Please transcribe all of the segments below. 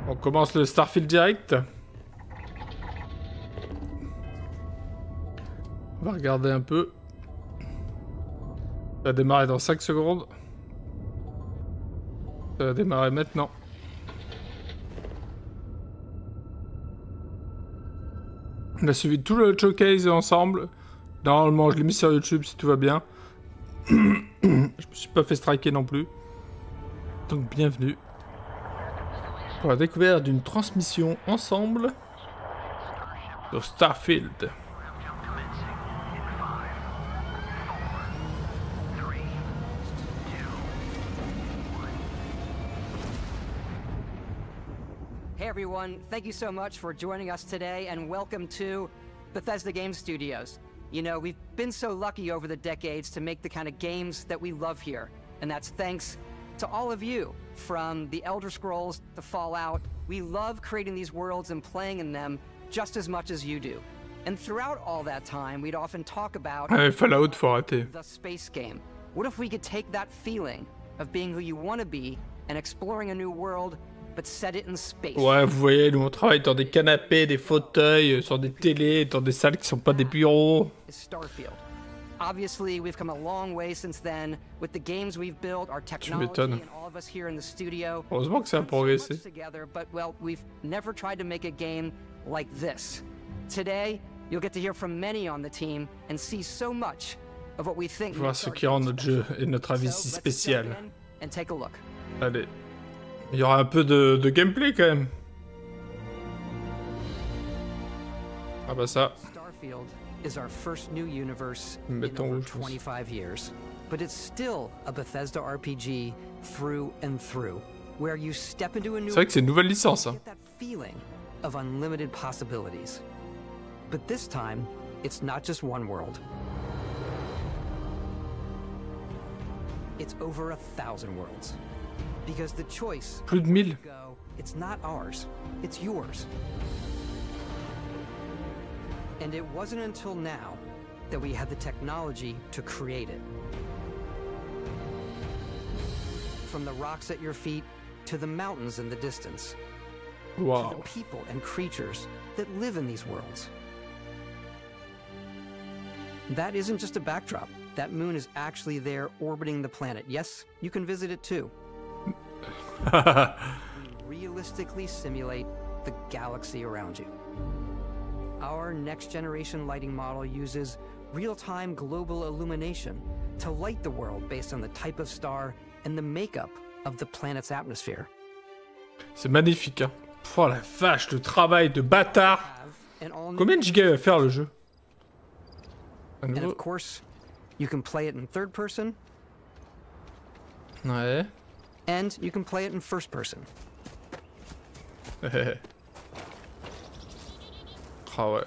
On commence le Starfield Direct. On va regarder un peu. Ça va démarrer dans 5 secondes. Ça va démarrer maintenant. On a suivi tout le showcase ensemble. Normalement, je l'ai mis sur YouTube si tout va bien. Je me suis pas fait striker non plus. Donc, bienvenue pour la découverte d'une transmission ensemble sur Starfield. Hey everyone, thank you so much for joining us today and welcome to Bethesda Game Studios. You know, we've been so lucky over the decades to make the kind of games that we love here. And that's thanks to all of you, from the Elder Scrolls to Fallout. We love creating these worlds and playing in them just as much as you do. And throughout all that time, we'd often talk about Fallout, faut arrêter. The space game. What if we could take that feeling of being who you want to be and exploring a new world, but set it in space? Ouais, vous voyez, nous on travaille dans des canapés, des fauteuils, sur des télés, dans des salles qui sont pas des bureaux. Starfield. Obviously, we've come a long way since then with the games we've built, our technology, and all of us here in the studio. Heureusement que ça a progressé. Together, but well, we've never tried to make a game like this. Today, you'll get to hear from many on the team and see so much of what we think. Voir ce qui rend notre jeu et notre avis si spécial. And take a look. Allez, il y aura un peu de gameplay quand même. Ah bah ça. Starfield is our first new universe in Mettons over 25 years. But it's still a Bethesda RPG through and through, where you step into a new C'est vrai que c'est une nouvelle licence. Hein. get that feeling of unlimited possibilities. But this time, it's not just one world. It's over 1,000 worlds. Because the choice Plus de 1000. go, it's not ours, it's yours. And it wasn't until now that we had the technology to create it. From the rocks at your feet to the mountains in the distance, to Wow. the people and creatures that live in these worlds. That isn't just a backdrop. That moon is actually there orbiting the planet. Yes, you can visit it too. We realistically simulate the galaxy around you. Our next generation lighting model uses real-time global illumination to light the world based on the type of star and the makeup of the planet's atmosphere. C'est magnifique, hein. Oh la vache, le travail de bâtard. Combien de gigas va faire le jeu? À And nouveau. of course, you can play it in third person, Ouais. and you can play it in first person. Ah ouais.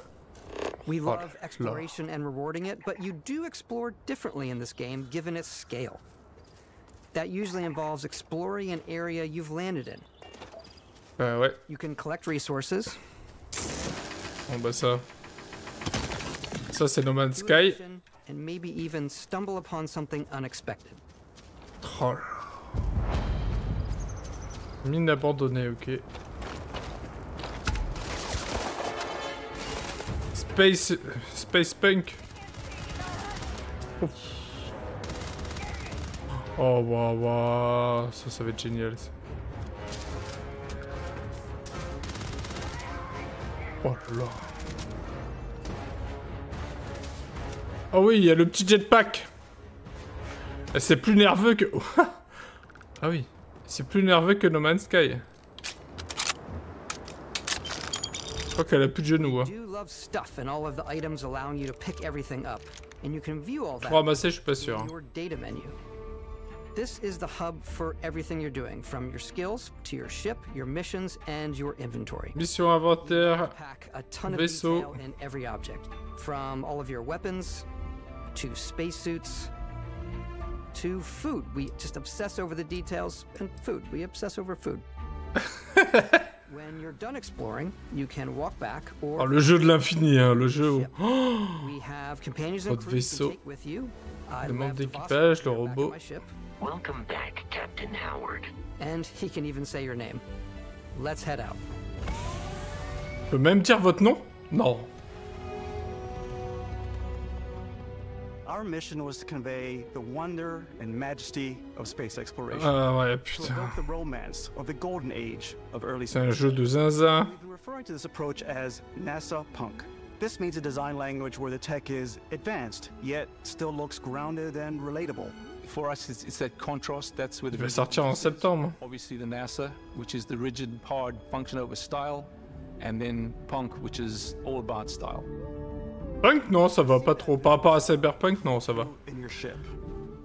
We Oh love là là. exploration and rewarding it, but you do explore differently in this game given its scale. That usually involves exploring an area you've landed in. Ouais. You can collect resources. Bon bah ça. Ça c'est No Man's do a Sky. mission, and maybe even stumble upon something unexpected. Oh là. Mine abandonnée, ok. Space Punk. Ouf. Oh waouh, ça va être génial. Ça. Oh là là. Oh oui, il y a le petit jetpack. C'est plus nerveux que... Ah oui, c'est plus nerveux que No Man's Sky. Je crois qu'elle a plus de genoux. Hein. Pour ramasser, je suis pas sûr. Hein. This is the hub for everything you're doing, from your skills to your ship, your missions, and your inventory. Mission inventaire, Pack a ton of vaisseaux. detail in every object, from all of your weapons to spacesuits to food. We just obsess over the details, and food. We obsess over food. When you're done exploring, you can walk back or... Oh, le jeu de l'infini, hein, le jeu où... We have companions and Votre crew you vaisseau. can take with you. Le membre d'équipage, le robot. Welcome back, Captain Howard. And he can even say your name. let's head out. Je peux même dire votre nom? Non. Our mission was to convey the wonder and majesty of space exploration. Ouais, To putain. evoke the romance of the golden age of early C'est un space. jeu de zinzin. We've been referring to this approach as NASA Punk. This means a design language where the tech is advanced, yet still looks grounded and relatable. For us, it's that contrast. That's where the Il va sortir en septembre. obviously the NASA, which is the rigid, hard function over style, and then Punk, which is all about style. Punk, non, ça va pas trop. Par rapport à Cyberpunk, non, ça va. In your ship.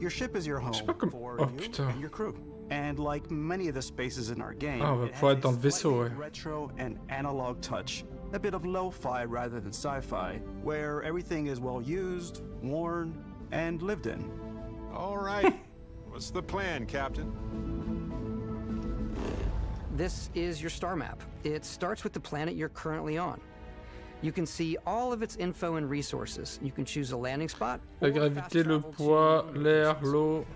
Your ship is your home pas comme- for Oh, you putain. and your crew. And like many of the spaces in our game, Ah, on va it pouvoir has être dans le a vaisseau, slightly ouais. retro and analog touch. A bit of lo-fi rather than sci-fi, where everything is well used, worn, and lived in. All right. What's the plan, Captain? This is your star map. It starts with the planet you're currently on. You can see all of its info and resources. You can choose a landing spot. La or gravité, fast le travel to poids, new l'air, locations. l'eau.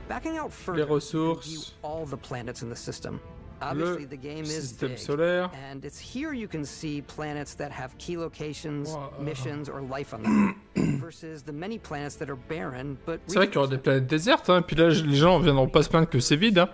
Backing out further, ressources. you can view all the planets in the system. Obviously, the game is système big, solaire. and it's here you can see planets that have key locations, Wow. missions, or life on them, versus the many planets that are barren but. C'est vrai qu'il y aura des planètes désertes, hein. Puis là, les gens viendront pas se plaindre que c'est vide, hein.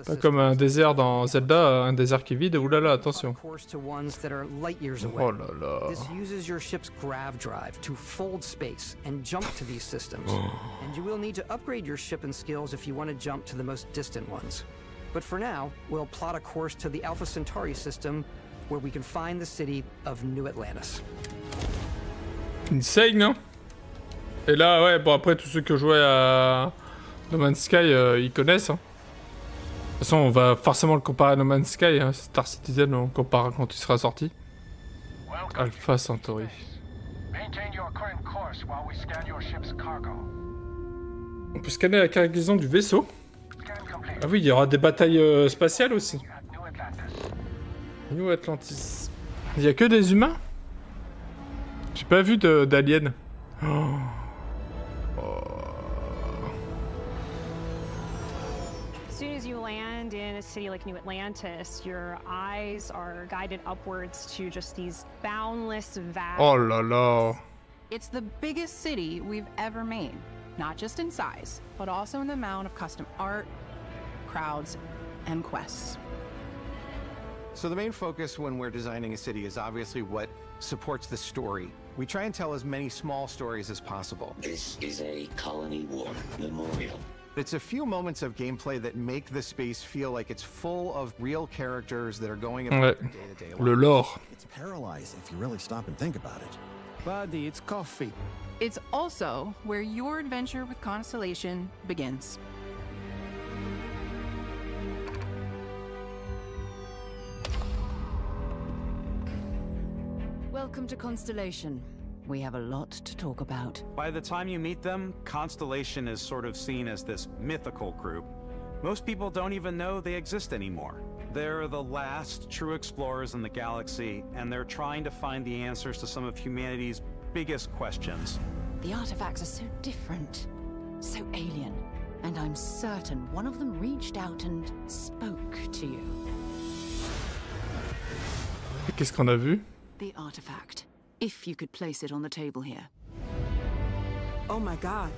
Pas comme un désert dans Zelda, un désert qui est vide. Oulala, attention. Course to ones that are light years away. Oh là là. This uses your ship's grav drive to fold space and jump to these systems. And you will need to upgrade your ship and skills if you want to jump to the most distant ones. But for now, we'll plot a course to the Alpha Centauri system where we can find the city of New Atlantis. Insane, hein. Et là, ouais, bon, après, tous ceux qui ont joué à No Man's Sky, ils connaissent, hein. De toute façon, on va forcément le comparer à No Man's Sky, hein. Star Citizen, on compare quand il sera sorti. Alpha Centauri. Maintain your current course while we scan your ship's cargo. On peut scanner la cargaison du vaisseau. Scan complete. Ah oui, il y aura des batailles spatiales aussi. At New Atlantis. New Atlantis. Il y a que des humains? J'ai pas vu d'aliens. Oh. As soon as you land in a city like New Atlantis, your eyes are guided upwards to just these boundless, vast. Oh là là. It's the biggest city we've ever made, not just in size, but also in the amount of custom art, crowds, and quests. So the main focus when we're designing a city is obviously what supports the story. We try and tell as many small stories as possible. This is a colony war memorial. It's a few moments of gameplay that make the space feel like it's full of real characters that are going about their day-to-day life. Le lore. It's paralyzed if you really stop and think about it. Buddy, it's coffee. It's also where your adventure with Constellation begins. Welcome to Constellation. We have a lot to talk about. By the time you meet them, Constellation is sort of seen as this mythical group. Most people don't even know they exist anymore. They're the last true explorers in the galaxy, and they're trying to find the answers to some of humanity's biggest questions. The artifacts are so different, so alien, and I'm certain one of them reached out and spoke to you. Qu'est-ce qu'on a vu? The artifact. If you could place it on the table here. Oh my god.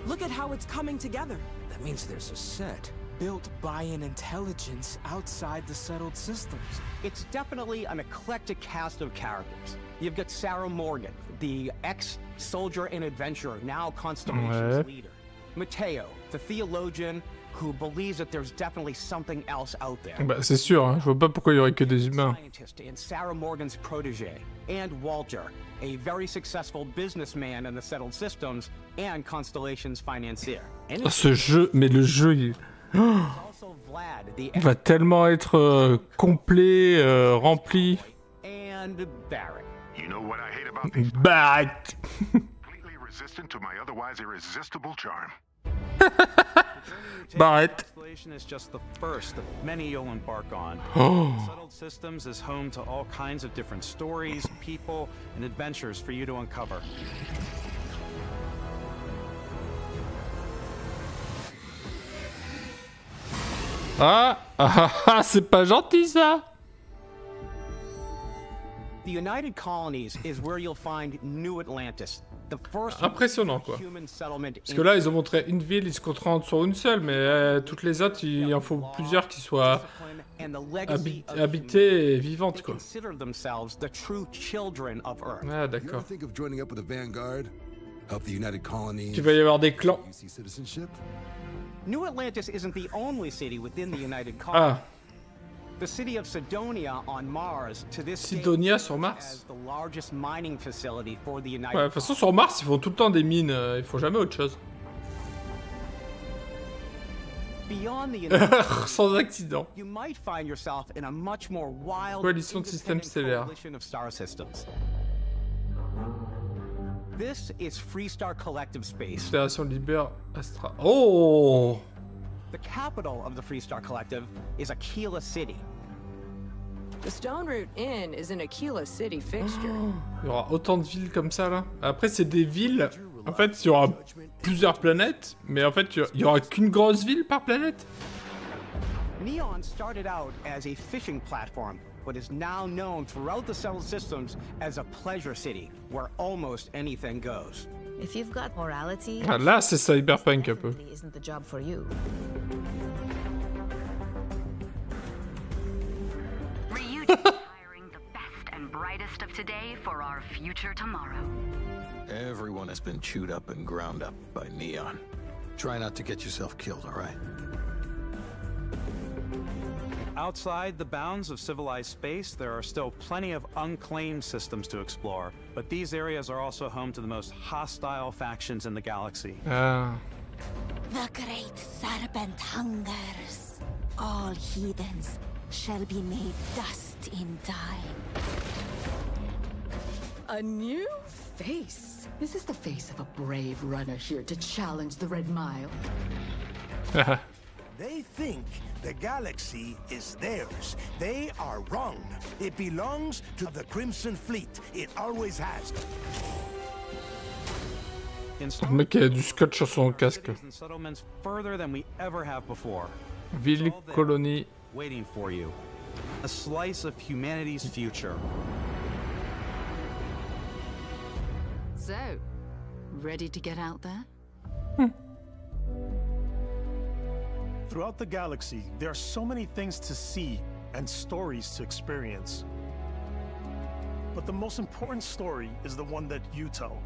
Look at how it's coming together. That means there's a set built by an intelligence outside the settled systems. It's definitely an eclectic cast of characters. You've got Sarah Morgan, the ex-soldier and adventurer, now Constellation's leader. Mateo, the theologian who believes that there's definitely something else out there. Bah c'est sûr, hein. Je vois pas pourquoi il y aurait que des humains. Scientist and Sarah Morgan's protege, and Walter, a very successful businessman in the settled systems and Constellation's financier. Oh, ce jeu, mais le jeu, il va tellement être complet, rempli. And Barrett. You know what I hate about Barrett. Completely resistant to my otherwise irresistible charm. Barrett. Constellation is just the first of many you'll embark on. Oh. Settled Systems is home to all kinds of different stories, people, and adventures for you to uncover. C'est pas gentil ça. The United Colonies is where you'll find New Atlantis. The first impressionnant quoi. human settlement. Parce que là ils ont montré une ville, ils se concentrent sur une seule, mais toutes les autres il en faut plusieurs qui soient habitées et vivantes quoi. Ah d'accord. Tu vas y avoir des clans. New Atlantis isn't the only city within the United Colonies. Ah. The city of Sidonia on Mars to this Sidonia sur Mars. the largest mining facility for the United Ouais, de toute façon sur Mars ils font tout le temps des mines, ils font jamais autre chose. Beyond the United Sans accident. You might find yourself in a much more wild coalition de systèmes stellaires. coalition of star systems. This is Freestar Collective Space. Fédération Liber Astra. Oh! The capital of the Freestar Collective is Aquila City. The Stone Root Inn is an Aquila City fixture. Il y aura autant de villes comme ça là. Après c'est des villes. En fait il y aura plusieurs planètes, mais en fait il y aura qu'une grosse ville par planète. Neon started out as a fishing platform, but is now known throughout the settled systems as a pleasure city, where almost anything goes. If you've got morality, Ah, là c'est cyberpunk un peu. isn't the job for you. Hiring the best and brightest of today for our future tomorrow. Everyone has been chewed up and ground up by Neon. Try not to get yourself killed, all right? Outside the bounds of civilized space, there are still plenty of unclaimed systems to explore, but these areas are also home to the most hostile factions in the galaxy. Ah. The great serpent hungers. All heathens shall be made dust in time. A new face. Is this the face of a brave runner here to challenge the Red Mile? They think the galaxy is theirs. They are wrong. It belongs to the Crimson Fleet. It always has. Le mec a du scotch sur son casque. Settlements further than we ever have before. Ville, colonie. Waiting for you. A slice of humanity's future. So, ready to get out there? Throughout the galaxy, there are so many things to see and stories to experience. But the most important story is the one that you tell.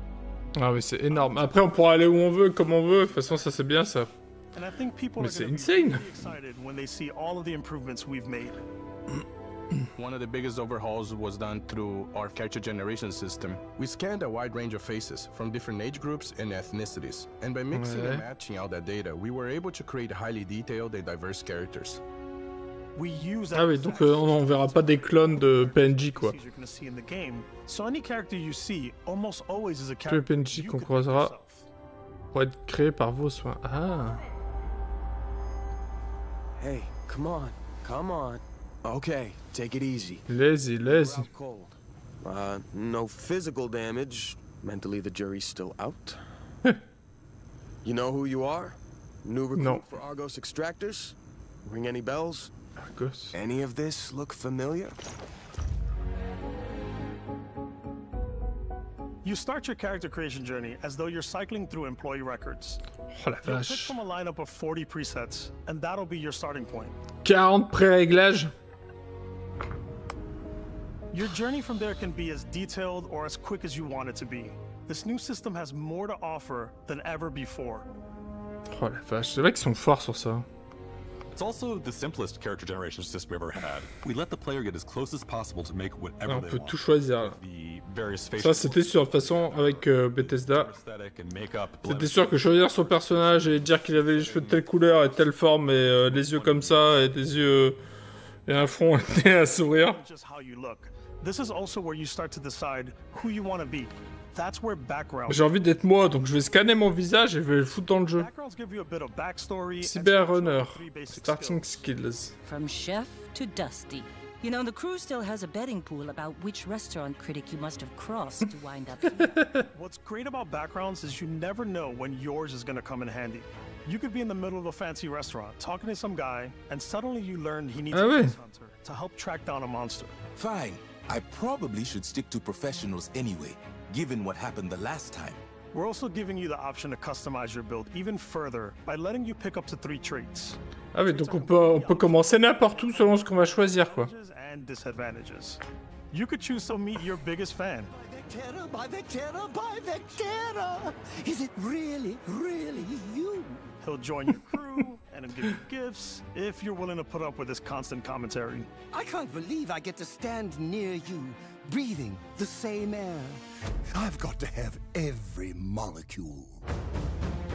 Ah oui, c'est énorme. Après, on pourra aller où on veut, comme on veut. De toute façon, ça c'est bien ça. And I think people Mais are c'est going to be insane. really excited when they see all of the improvements we've made. One of the biggest overhauls was done through our character generation system. We scanned a wide range of faces from different age groups and ethnicities. And by mixing and matching all that data, we were able to create highly detailed and diverse characters. We use Ah oui, donc on verra pas des clones de PNJ quoi. you're going to see in the game. So any character you see almost always is a Tous les character PNJ qu'on croisera pour être créés par vos soins. Ah. Hey, come on. Okay, take it easy. Lazy. Cold. No physical damage. Mentally, the jury's still out. You know who you are? New recruit for Argos Extractors? Ring any bells? Argos. Any of this look familiar? You start your character creation journey as though you're cycling through employee records. Oh la You'll pick vache. from a lineup of 40 presets, and that'll be your starting point. 40 pré-réglages. Your journey from there can be as detailed or as quick as you want it to be. This new system has more to offer than ever before. Oh la vache, c'est vrai qu'ils sont forts sur ça. It's also the simplest character generation system we've ever had. We let the player get as close as possible to make whatever On they peut want. tout choisir là. The various facial Ça c'était sûr, de toute façon avec Bethesda. C'était sûr que choisir son personnage et dire qu'il avait les cheveux de telle couleur et telle forme et des yeux comme ça et des yeux et un front et un sourire. Just how you look. This is also where you start to decide who you want to be. That's where background. J'ai envie d'être moi, donc je vais scanner mon visage et je vais le foutre dans le jeu. Backgrounds give you a bit of backstory. Cyber Runner. Starting skills. From chef to dusty. You know, the crew still has a betting pool about which restaurant critic you must have crossed to wind up here. What's great about backgrounds is you never know when yours is going to come in handy. You could be in the middle of a fancy restaurant, talking to some guy, and suddenly you learn he needs a ghost hunter to help track down a monster. Fine. I probably should stick to professionals anyway, given what happened the last time. We're also giving you the option to customize your build even further by letting you pick up to 3 traits. Ah oui, donc on peut commencer n'importe où selon ce qu'on va choisir, quoi. And disadvantages. You could choose to meet your biggest fan. By Vectera, by Vectera! Is it really, really you? He'll join your crew and he'll give you gifts if you're willing to put up with his constant commentary. I can't believe I get to stand near you, breathing the same air. I've got to have every molecule.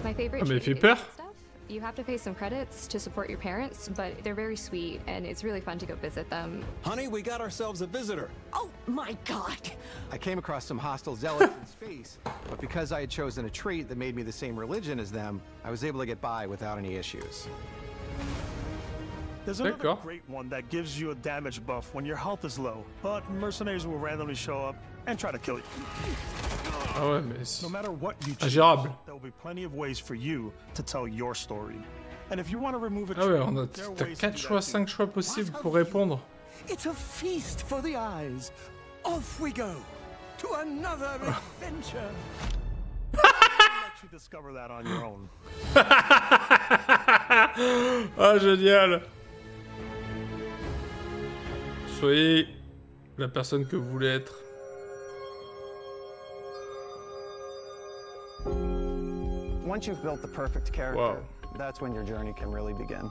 My favorite Ah, mais il fait trait peur. is stuff. You have to pay some credits to support your parents, but they're very sweet and it's really fun to go visit them. Honey, we got ourselves a visitor. Oh my god! I came across some hostile zealots in space, but because I had chosen a trait that made me the same religion as them, I was able to get by without any issues. There's another great one that gives you a damage buff when your health is low, but mercenaries will randomly show up and try to kill you. Ah ouais, mais c'est no matter what you choose, ingérable. there will be plenty of ways for you to tell your story. And if you want to remove a Ah ouais, trait, t'as 4 choix, 5 choix possibles pour répondre. It's a feast for the eyes. Off we go to another adventure. I'll let you discover that on your own. Ah, génial. Soyez la personne que vous voulez être. Once you've built the perfect character, that's when your journey can really begin.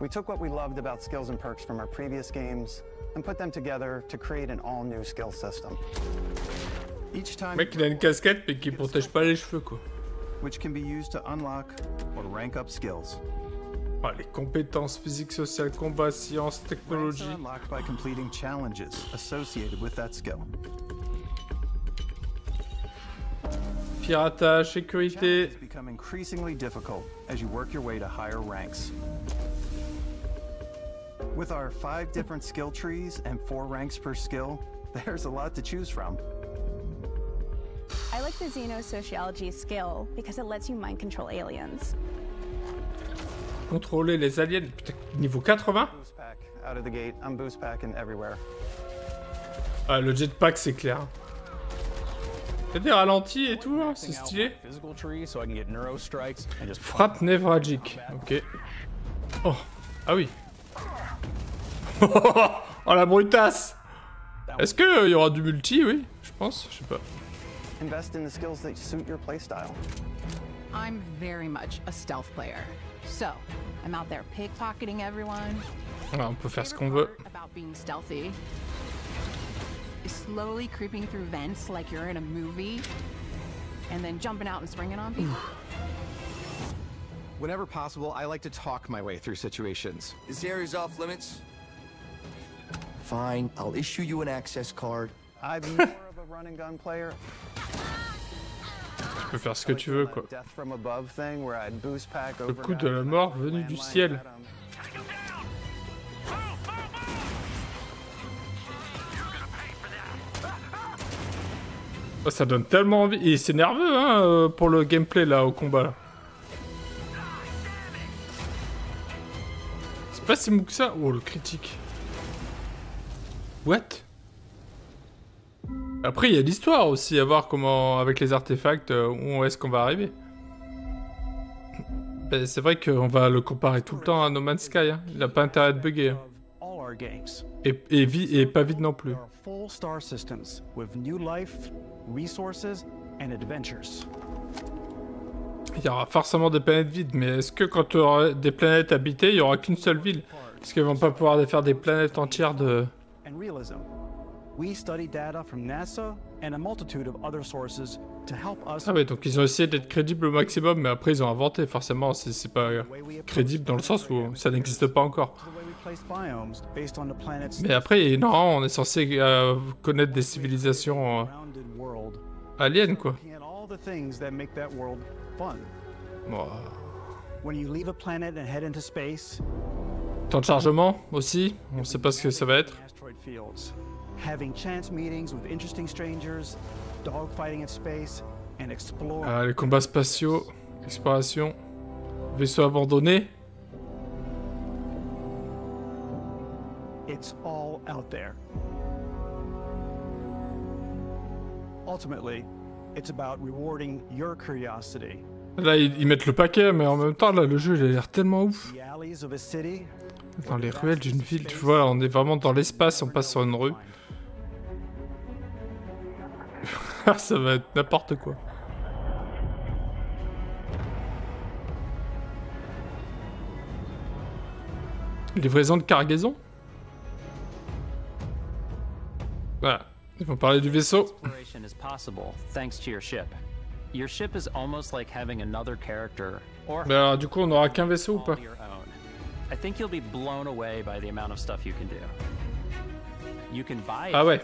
We took what we loved about skills and perks from our previous games and put them together to create an all-new skill system. Each time, Le mec, il a une casquette, mais qui protège pas les cheveux, quoi. which can be used to unlock or rank up skills. Ah, les compétences physiques, sociales, combat, sciences, Ranks technologie. are unlocked by completing challenges associated with that skill. Piratage, sécurité. Challenges become increasingly difficult as you work your way to higher ranks. With our 5 different skill trees and 4 ranks per skill, there's a lot to choose from. I like the xenosociology skill because it lets you mind control aliens. Contrôler les aliens. Putain, niveau 80. Boost pack out of the gate. I'm boost packing everywhere. Ah, le jetpack, c'est clair. T'as des ralentis et tout, hein, c'est stylé. Frappe névragique, ok. Oh, ah oui. Oh, la brutasse. Est-ce qu'il y aura du multi, oui? Je pense, je sais pas. Invest in the skills that suit your playstyle. I'm very much a stealth player. So, I'm out there pickpocketing everyone. Ah, on peut faire ce qu'on veut. About being stealthy. Slowly creeping through vents like you're in a movie. And then jumping out and springing on people. Whenever possible, I like to talk my way through situations. This area's off limits. Fine, I'll issue you an access card. I'm more of a run and gun player. Tu peux faire ce que tu veux, quoi. Death from above thing where I'd boost pack Le over coup de la mort venu du ciel. Oh, ça donne tellement envie. Et c'est nerveux, hein, pour le gameplay, là, au combat, là. C'est pas si mou que ça. Oh, le critique. What? Après, il y a l'histoire aussi, à voir comment, avec les artefacts, où est-ce qu'on va arriver. Ben, c'est vrai qu'on va le comparer tout le temps à No Man's Sky, hein. Il a pas intérêt de bugger. Hein. Et pas vide non plus. Full star systems with new life, resources, and adventures. Il y aura forcément des planètes vides, mais est-ce que quand tu auras des planètes habitées, il y aura qu'une seule ville? Est-ce qu'ils vont pas pouvoir faire des planètes entières de... And realism. We study data from NASA and a multitude of other sources to help us. Ah ouais, donc ils ont essayé d'être crédibles au maximum, mais après ils ont inventé, forcément, c'est pas crédible dans le sens où ça n'existe pas encore. Mais après, non, on est censé connaître des civilisations aliens, quoi. Bon. Temps de chargement aussi, on sait pas ce que ça va être. Les combats spatiaux, exploration. Vaisseau abandonné. It's all out there. Ultimately, it's about rewarding your curiosity. Là, ils mettent le paquet, mais en même temps, là, le jeu, il a l'air tellement ouf. Dans les ruelles d'une ville, tu vois, on est vraiment dans l'espace, on passe sur une rue. Ça va être n'importe quoi. Livraison de cargaison. Voilà, ils vont parler du vaisseau. Exploration is possible thanks to your ship. Your ship is almost like having another character. Or Mais alors, du coup, on aura qu'un vaisseau ou pas? I think you'll be blown away by the amount of stuff you can do. You can buy it. Ah ouais.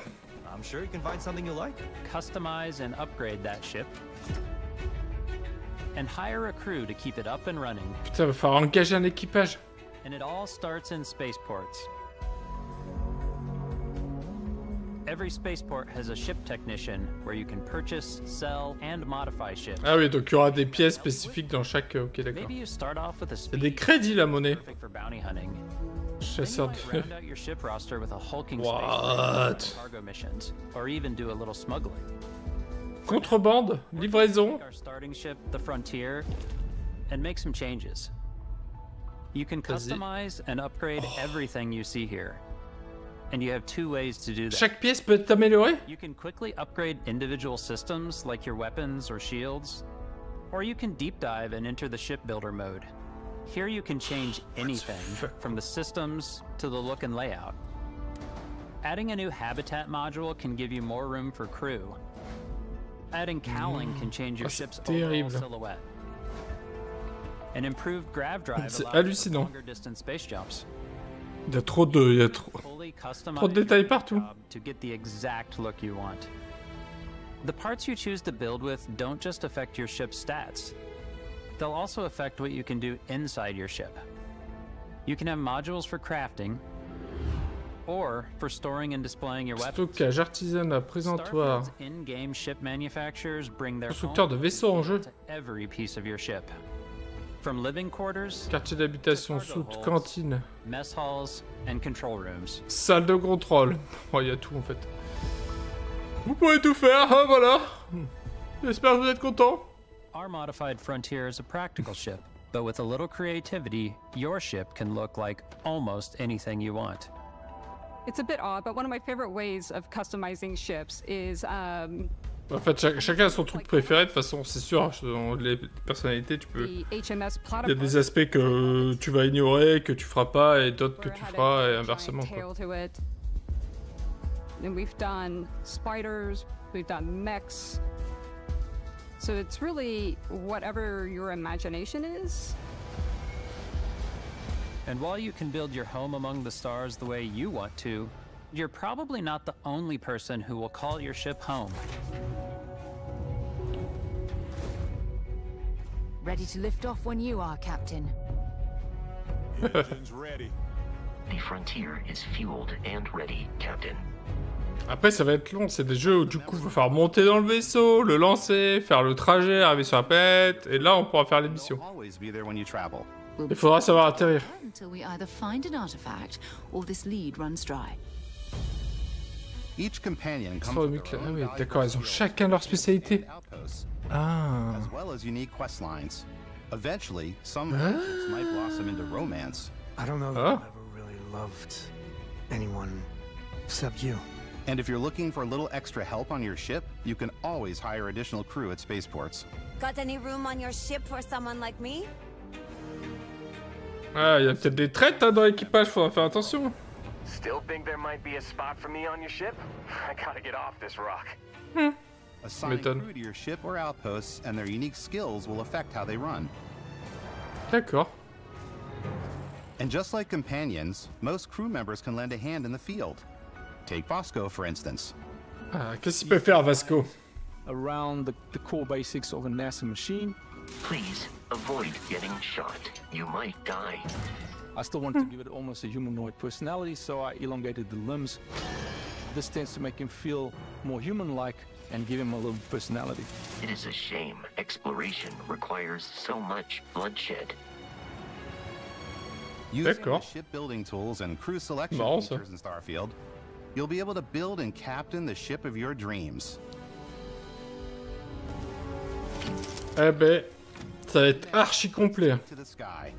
I'm sure you can find something you like. Customize and upgrade that ship. And hire a crew to keep it up and running. Putain, va falloir engager un équipage. And it all starts in spaceports. Every spaceport has a ship technician where you can purchase, sell, and modify ships. Ah oui, donc il y aura des pièces spécifiques dans chaque... Ok, d'accord. Maybe you start off with a Il y a des crédits, la monnaie. perfect for bounty hunting. Chasseur de... Round out your ship roster with a hulking What? space cargo missions, or even do a little smuggling. Contrebande, livraison. Our starting ship, the Frontier, and make some changes. You can customize and upgrade everything you see here. And you have two ways to do that. Chaque pièce peut être améliorée? You can quickly upgrade individual systems like your weapons or shields, or you can deep dive and enter the shipbuilder mode. Here you can change anything from the systems to the look and layout. Adding a new habitat module can give you more room for crew. Adding cowling can change your ship's overall silhouette. An improved grav drive allows for longer distance space jumps. Il y a trop de... Il y a trop de détails partout. To get the exact look you want. The parts you choose to build with don't just affect your ship's stats. They'll also affect what you can do inside your ship. You can have modules for crafting, or for storing and displaying your weapons. Stockage, artisanat, présentoir. Starfield's in-game ship manufacturers bring their Constructeur de vaisseaux en jeu. to every piece of your ship. From living quarters, Quartier d'habitation, soute, cantine. mess halls, and control rooms. Salle de contrôle. Oh, il y a tout en fait. Vous pouvez tout faire, hein, voilà. J'espère que vous êtes contents. Our modified Frontier is a practical ship, but with a little creativity, your ship can look like almost anything you want. It's a bit odd, but one of my favorite ways of customizing ships is En fait, chacun a son truc préféré, de toute façon, c'est sûr, selon les personnalités, tu peux... Il y a des aspects que tu vas ignorer, que tu feras pas, et d'autres que tu feras, et inversement, quoi. And we've done spiders, we've done mechs. So it's really whatever your imagination is. And while you can build your home among the stars the way you want to, you're probably not the only person who will call your ship home. Ready to lift off when you are, Captain. Engine's ready. The Frontier is fueled and ready, Captain. Après, ça va être long, c'est des jeux où du coup, il va falloir monter dans le vaisseau, le lancer, faire le trajet, arriver sur la planète, et là, on pourra faire les missions. Il faudra savoir atterrir. Until we either find an artifact or this lead runs dry. Each companion comes Ah with their own oui, d'accord, ils ont chacun leur spécialité. Ah. as well as unique quest lines. Eventually, some friendships might blossom into romance. I don't know that I've ever really loved anyone except you. And if you're looking for a little extra help on your ship, you can always hire additional crew at spaceports. Got any room on your ship for someone like me? Ah, il y a peut-être des traites hein, dans l'équipage, faudra faire attention. Still think there might be a spot for me on your ship? I gotta get off this rock. Assign crew to your ship or outposts, and their unique skills will affect how they run. D'accord. And just like companions, most crew members can lend a hand in the field. Take Vasco, for instance. Ah, qu'est-ce qu'il peut faire, Vasco? Around the core basics of a NASA machine. Please avoid getting shot. You might die. I still wanted to give it almost a humanoid personality, so I elongated the limbs. This tends to make him feel more human-like and give him a little personality. It is a shame exploration requires so much bloodshed. Using the shipbuilding tools and crew selection features in Starfield, you'll be able to build and captain the ship of your dreams. Eh ben, ça va être archi complet. To the sky.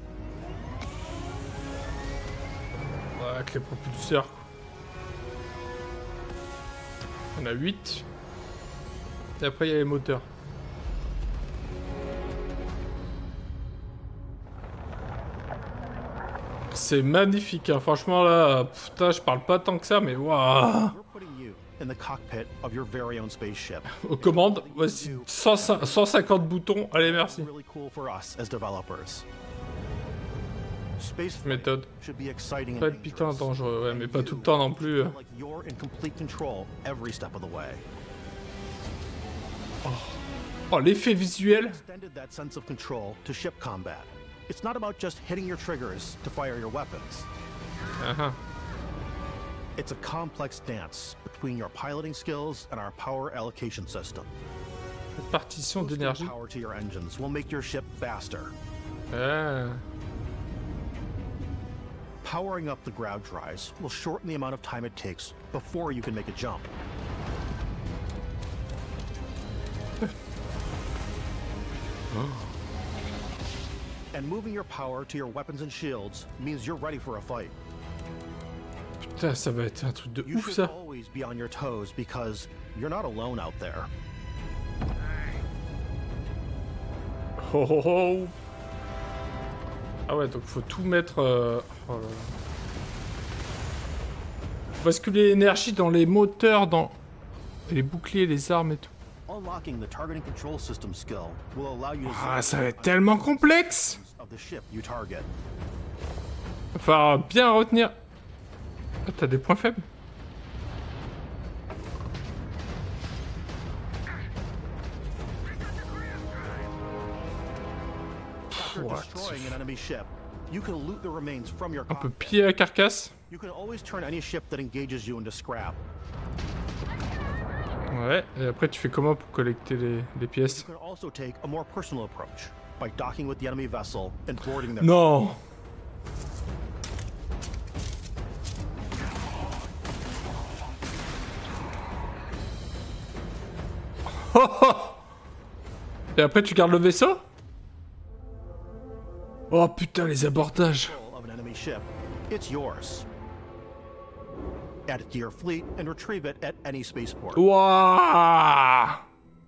Ouais, avec les propulseurs. On a 8. Et après, il y a les moteurs. C'est magnifique, hein. Franchement là, putain, je parle pas tant que ça, mais waouh. Aux commandes, voici 150 boutons, allez merci. Méthode. Pas de putain dangereux, ouais, mais pas tout le temps non plus. Oh, l'effet visuel. It's not about just hitting your triggers to fire your weapons. It's a complex dance between your piloting skills and our power allocation system. Partition d'énergie. Power to your engines will make your ship faster. Powering up the ground drives will shorten the amount of time it takes before you can make a jump. And moving your power to your weapons and shields means you're ready for a fight. Putain, ça va être un truc de ouf ça. You should always be on your toes because you're not alone out there. Oh oh oh. Ah ouais, donc faut tout mettre. Oh là là. Basculer l'énergie dans les moteurs, dans les boucliers, les armes et tout. Unlocking the targeting control system skill will allow you to ça va être tellement complexe. Enfin, bien retenir. Ah, t'as des points faibles. On peut piller la carcasse. Ouais, et après tu fais comment pour collecter les pièces? Non. Oh oh. Et après tu gardes le vaisseau? Oh putain, les abordages. Add it to your fleet and retrieve it at any spaceport. Wow!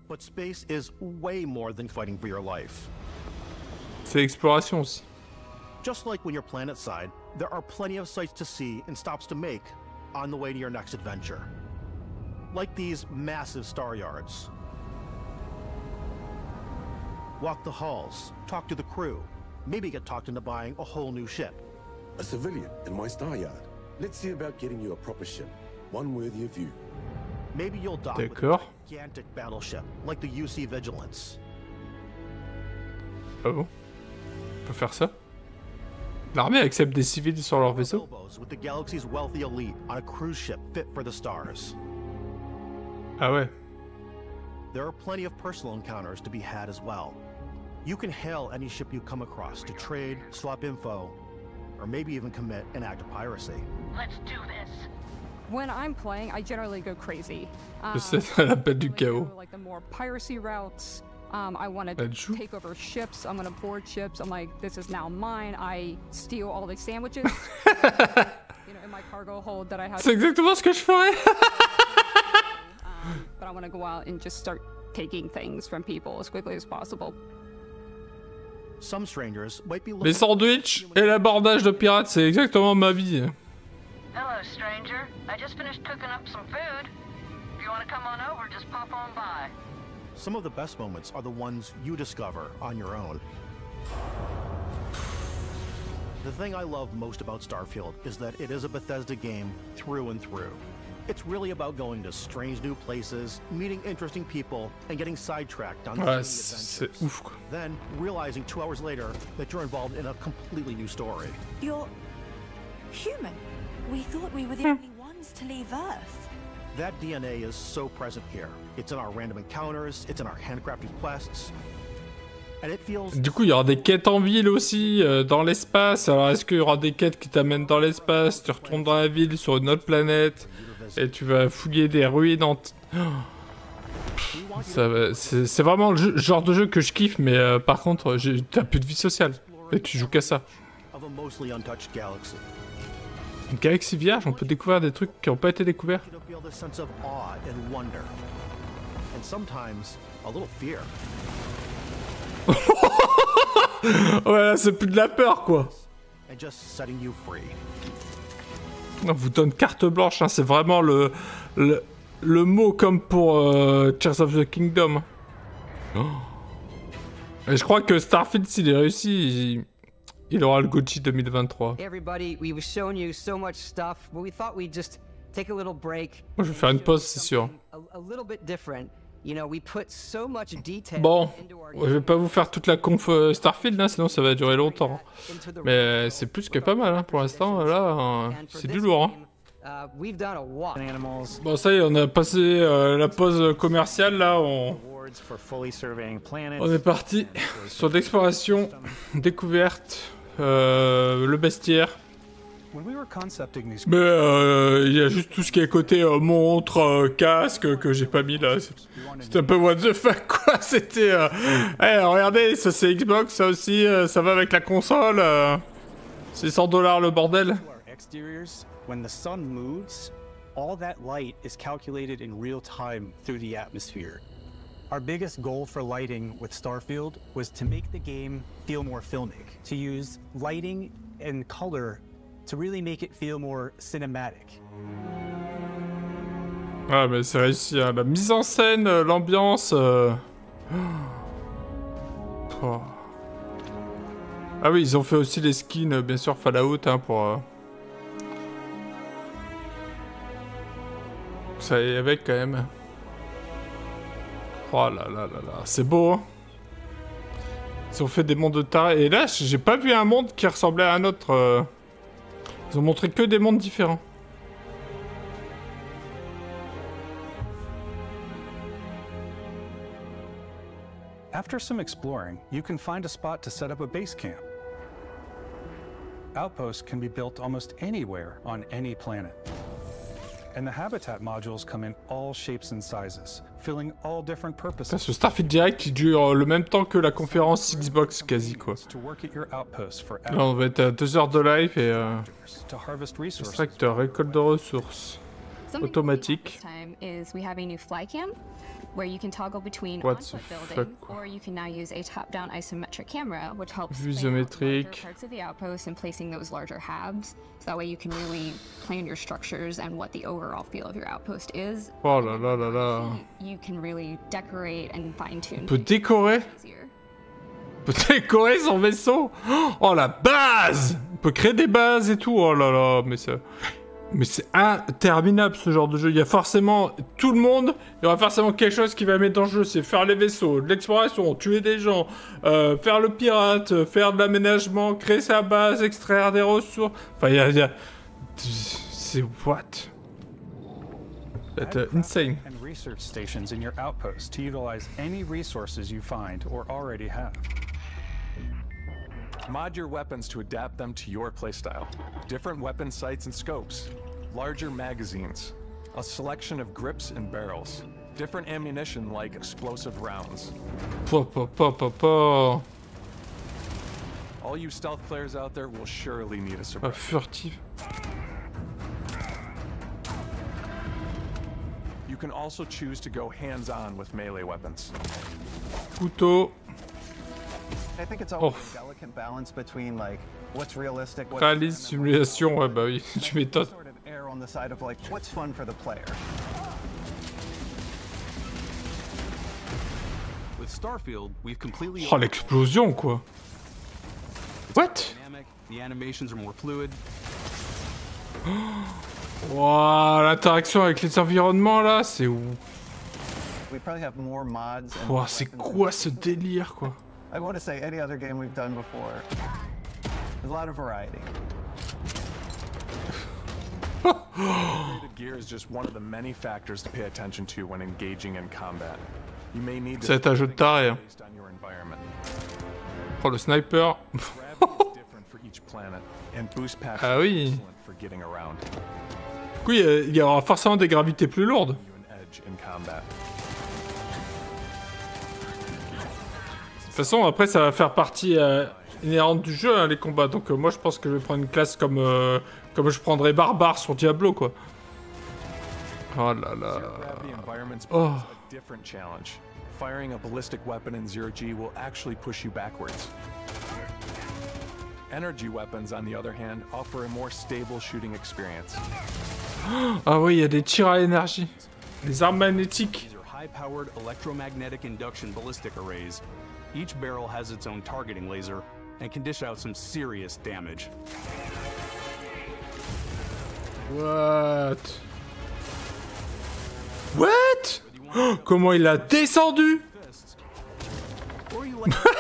But space is way more than fighting for your life. C'est l'exploration aussi. Just like when you're planetside, there are plenty of sights to see and stops to make on the way to your next adventure. Like these massive star yards. Walk the halls, talk to the crew, maybe get talked into buying a whole new ship. A civilian in my star yard. Let's see about getting you a proper ship, one worthy of you. Maybe you'll dock with a gigantic battleship, like the UC Vigilance. Oh, on peut faire ça? L'armée accepte des civils sur leur vaisseau? With the galaxy's wealthy elite on a cruise ship fit for the stars. Ah ouais. There are plenty of personal encounters to be had as well. You can hail any ship you come across to trade, swap info, or maybe even commit an act of piracy. Let's do this. When I'm playing, I generally go crazy. C'est l'appel du chaos. Like the more piracy routes. I want to take over ships. I'm going to board ships. I'm like, this is now mine. I steal all the sandwiches. In my cargo hold that I have. C'est exactement ce que je ferais. But I want to go out and just start taking things from people as quickly as possible. Some strangers might be les sandwichs et l'abordage de pirates, c'est exactement ma vie. Hello, stranger. I just finished cooking up some food. If you want to come on over, just pop on by. Some of the best moments are the ones you discover on your own. The thing I love most about Starfield is that it is a Bethesda game through and through. It's really about going to strange new places, meeting interesting people, and getting sidetracked on c'est ouf, quoi. Then realizing 2 hours later that you're involved in a completely new story. You're human. We thought we were the only ones to leave Earth. That DNA is so present here. It's in our random encounters, it's in our handcrafted quests. Du coup, il y aura des quêtes en ville aussi, dans l'espace. Alors, est-ce qu'il y aura des quêtes qui t'amènent dans l'espace? Tu retournes dans la ville, sur une autre planète, et tu vas fouiller des ruines en... C'est vraiment le genre de jeu que je kiffe, mais par contre, t'as plus de vie sociale. Et tu joues qu'à ça. Une galaxie vierge, on peut découvrir des trucs qui n'ont pas été découverts. Ouais, là, c'est plus de la peur, quoi. On vous donne carte blanche, hein, c'est vraiment le mot comme pour Tears of the Kingdom. Oh. Et je crois que Starfield, s'il est réussi, il aura le GOTY 2023. Hey everybody, we've shown you so much stuff, but we thought we'd just take a little break. Moi, je vais faire une pause, c'est sûr. A little bit different. You know, we put so much detail. Bon, je vais pas vous faire toute la conf Starfield, hein, sinon ça va durer longtemps. Mais c'est plus que pas mal, hein, pour l'instant. Là, c'est du lourd. Hein. Bon, ça y est, on a passé la pause commerciale. Là, on est parti sur l'exploration, découverte, le bestiaire. Mais il y a juste tout ce qui est côté montre, casque que j'ai pas mis là. C'était un peu what the fuck quoi. C'était. Hey, regardez, ça c'est Xbox, ça aussi, ça va avec la console. C'est $100 le bordel. When the sun moves, all that light is calculated in real time through the atmosphere. Our biggest goal for lighting with Starfield was to make the game feel more filmic, to use lighting and color to really make it feel more cinematic. Ah mais c'est réussi, hein. La mise en scène, l'ambiance... Oh. Ah oui, ils ont fait aussi les skins, bien sûr, Fallout, hein, pour... Ça y est avec quand même. Oh là là là là, c'est beau, hein. Ils ont fait des mondes de tarés. Et là, j'ai pas vu un monde qui ressemblait à un autre. Ils ont montré que des mondes différents. After some exploring, you can find a spot to set up a base camp. Outposts can be built almost anywhere on any planet. And the habitat modules come in all shapes and sizes, filling all different purposes. Ce Starfield Direct qui dure le même temps que la conférence Xbox quasi quoi. Là on va être à 2 heures de live et extracteur, récolte de ressources, automatique. Where you can toggle between on-foot building, or you can now use a top-down isometric camera, which helps plan larger parts of the outpost and placing those larger habs. So that way you can really plan your structures and what the overall feel of your outpost is. Oh là là là là. You can really decorate and fine-tune. On peut décorer. On peut décorer son vaisseau. Oh la base. On peut créer des bases et tout. Oh là là, mais ça... Mais c'est interminable ce genre de jeu. Il y a forcément tout le monde. Il y aura forcément quelque chose qui va mettre dans le jeu. C'est faire les vaisseaux, de l'exploration, tuer des gens, faire le pirate, faire de l'aménagement, créer sa base, extraire des ressources. Enfin, il y a... C'est what? C'est insane. And research stations in your outpost to utilize any resources you find or already have. Mod your weapons to adapt them to your playstyle. Different weapon sights and scopes, larger magazines, a selection of grips and barrels, different ammunition like explosive rounds. All you stealth players out there will surely need a suppressor. Furtif. You can also choose to go hands-on with melee weapons. Couteau. I think it's always a delicate balance between like what's realistic, what's réalise simulation, ouais bah oui, tu m'étonnes. sort of err on the side of like what's fun for the player. With Starfield, we've completely Oh l'explosion quoi. What? The animations are more fluid. Wow, l'interaction avec les environnements là, c'est où? We probably have more mods. Wow, c'est quoi ce délire quoi? I want to say any other game we've done before. There's a lot of variety. gear is just one of the many factors to pay attention to when engaging in combat. You may need to ça va être un jeu de taré. Hein. Oh, le sniper. Ah oui. Du coup, il y aura forcément des gravités plus lourdes. De toute façon, après, ça va faire partie inhérente du jeu, hein, les combats. Donc moi, je pense que je vais prendre une classe comme je prendrais barbare sur Diablo, quoi. Oh là là. Oh. Firing a ballistic weapon in 0G will actually push you backwards. Energy weapons, on the other hand, offer a more stable shooting experience. Ah oui, il y a des tirs à énergie. Les armes magnétiques. These are high-powered electromagnetic induction ballistic arrays. Each barrel has its own targeting laser and can dish out some serious damage. What? What? Oh, comment il a descendu?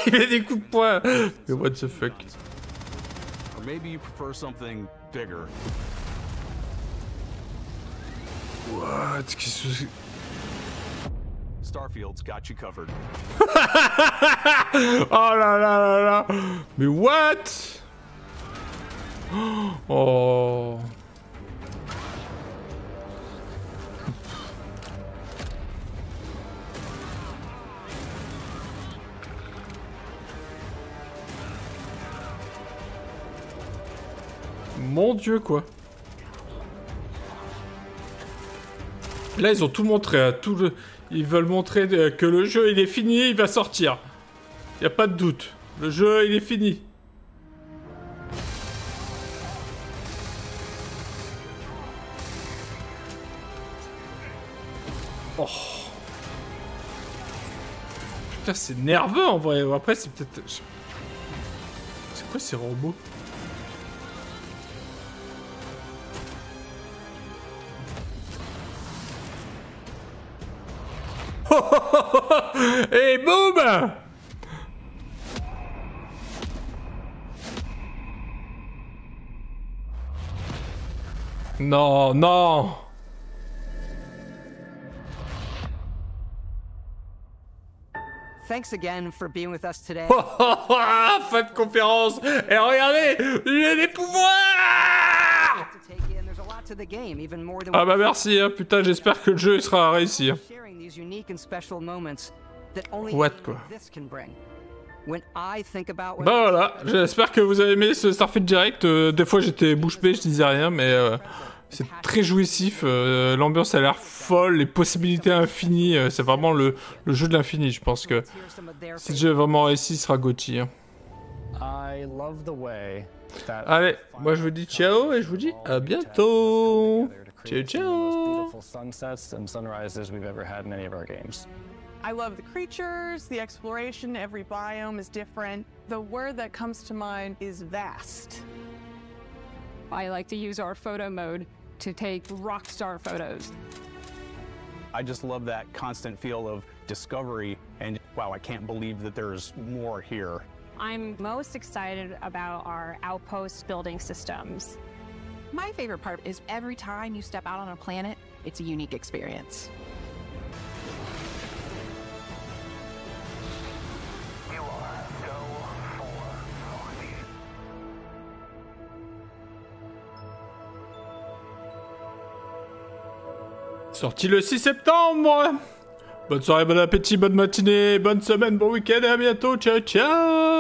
Il met des coups de poing. Mais what the fuck? Or maybe you prefer something bigger. What? Qu'est-ce que... Starfield's got you covered. Oh là là là là. Mais what? Oh. Mon Dieu, quoi. Là, ils ont tout montré. Ils veulent montrer que le jeu, il est fini, il va sortir. Y a pas de doute. Le jeu, il est fini. Oh. Putain, c'est nerveux, en vrai. Après, c'est peut-être... C'est quoi ces robots? Et boum! Non, non! Thanks again for being with us today. Fin de conférence! Et regardez! J'ai des pouvoirs! Ah bah merci, hein. Putain, j'espère que le jeu sera réussi. Hein. What, quoi? Bah voilà, j'espère que vous avez aimé ce Starfield Direct. Des fois j'étais bouche bée, je disais rien, mais c'est très jouissif. L'ambiance a l'air folle, les possibilités infinies. C'est vraiment le jeu de l'infini. Je pense que si le jeu est vraiment réussi, il sera GOTY. Hein. Allez, moi je vous dis ciao et je vous dis à bientôt. Ciao, ciao. I love the creatures, the exploration, every biome is different. The word that comes to mind is vast. I like to use our photo mode to take rock star photos. I just love that constant feel of discovery and wow, I can't believe that there's more here. I'm most excited about our outpost building systems. My favorite part is every time you step out on a planet, it's a unique experience. Sorti le 6 septembre. Bonne soirée, bon appétit, bonne matinée, bonne semaine, bon week-end et à bientôt. Ciao, ciao.